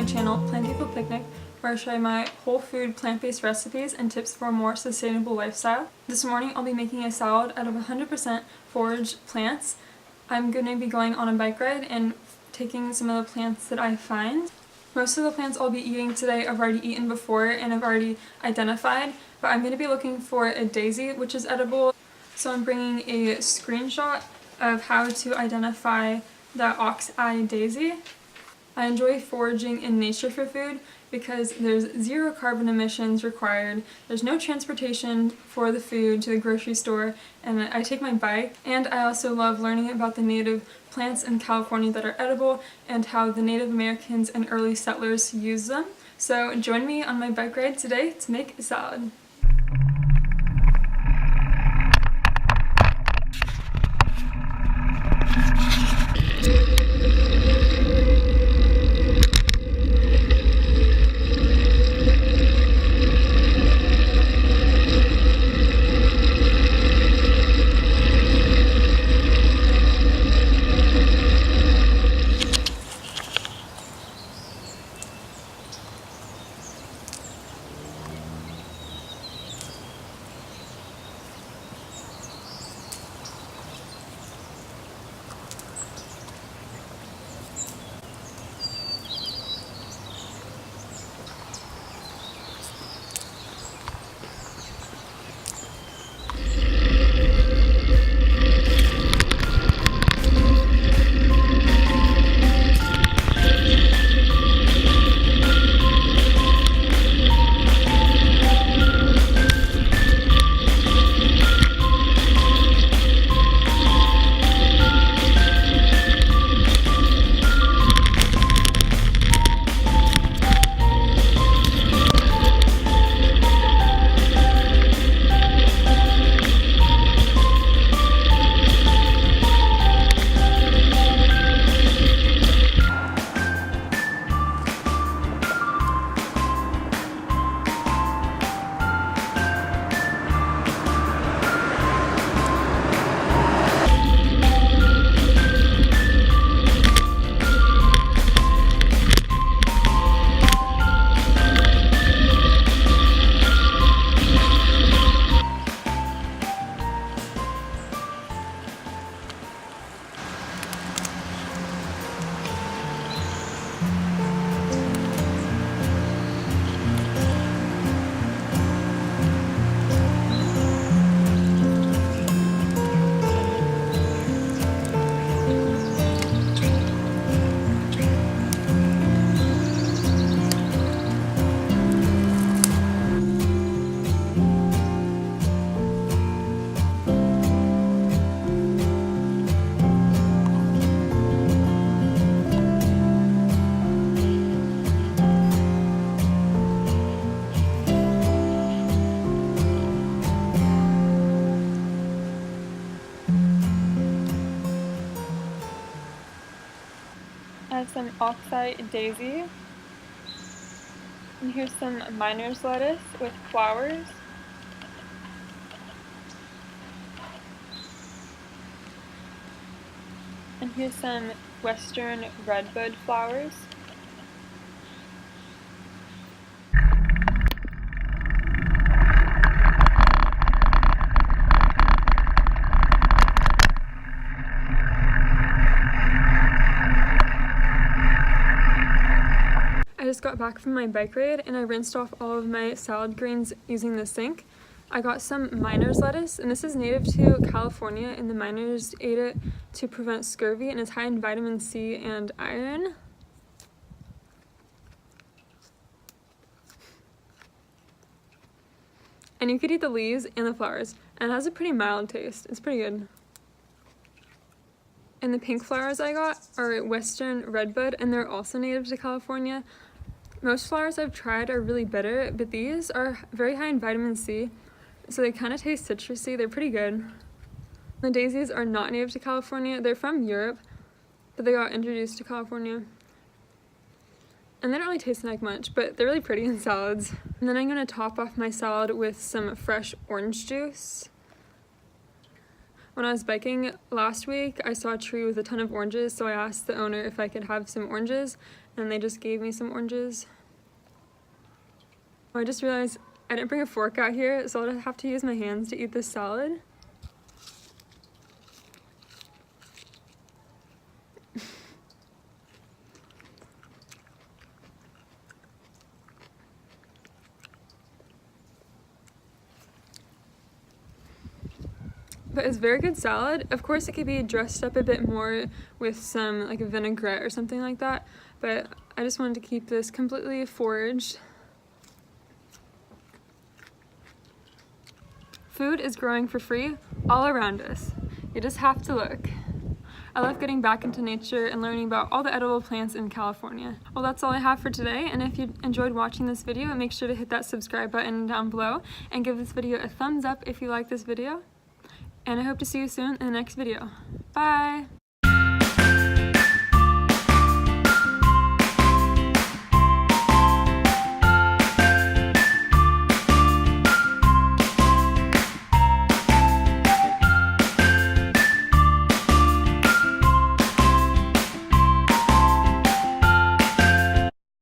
my channel, Plantiful Picnic, where I share my whole food plant-based recipes and tips for a more sustainable lifestyle. This morning I'll be making a salad out of 100% foraged plants. I'm going to be going on a bike ride and taking some of the plants that I find. Most of the plants I'll be eating today I've already eaten before and I've already identified, but I'm going to be looking for a daisy which is edible. So I'm bringing a screenshot of how to identify the ox-eye daisy. I enjoy foraging in nature for food because there's zero carbon emissions required, there's no transportation for the food to the grocery store, and I take my bike. And I also love learning about the native plants in California that are edible and how the Native Americans and early settlers use them. So join me on my bike ride today to make a salad. I have some ox-eye daisy, and here's some miner's lettuce with flowers. And here's some western redbud flowers. I just got back from my bike ride and I rinsed off all of my salad greens using the sink. I got some miner's lettuce, and this is native to California, and the miners ate it to prevent scurvy, and it's high in vitamin C and iron. And you could eat the leaves and the flowers, and it has a pretty mild taste. It's pretty good. And the pink flowers I got are western redbud, and they're also native to California. Most flowers I've tried are really bitter, but these are very high in vitamin C, so they kind of taste citrusy. They're pretty good. The daisies are not native to California. They're from Europe, but they got introduced to California. And they don't really taste like much, but they're really pretty in salads. And then I'm going to top off my salad with some fresh orange juice. When I was biking last week, I saw a tree with a ton of oranges, so I asked the owner if I could have some oranges, and they just gave me some oranges. Oh, I just realized I didn't bring a fork out here, so I'll have to use my hands to eat this salad. But it's very good salad. Of course, it could be dressed up a bit more with some like a vinaigrette or something like that, but I just wanted to keep this completely foraged. Food is growing for free all around us. You just have to look. I love getting back into nature and learning about all the edible plants in California. Well, that's all I have for today, and if you enjoyed watching this video, make sure to hit that subscribe button down below and give this video a thumbs up if you like this video. And I hope to see you soon in the next video. Bye!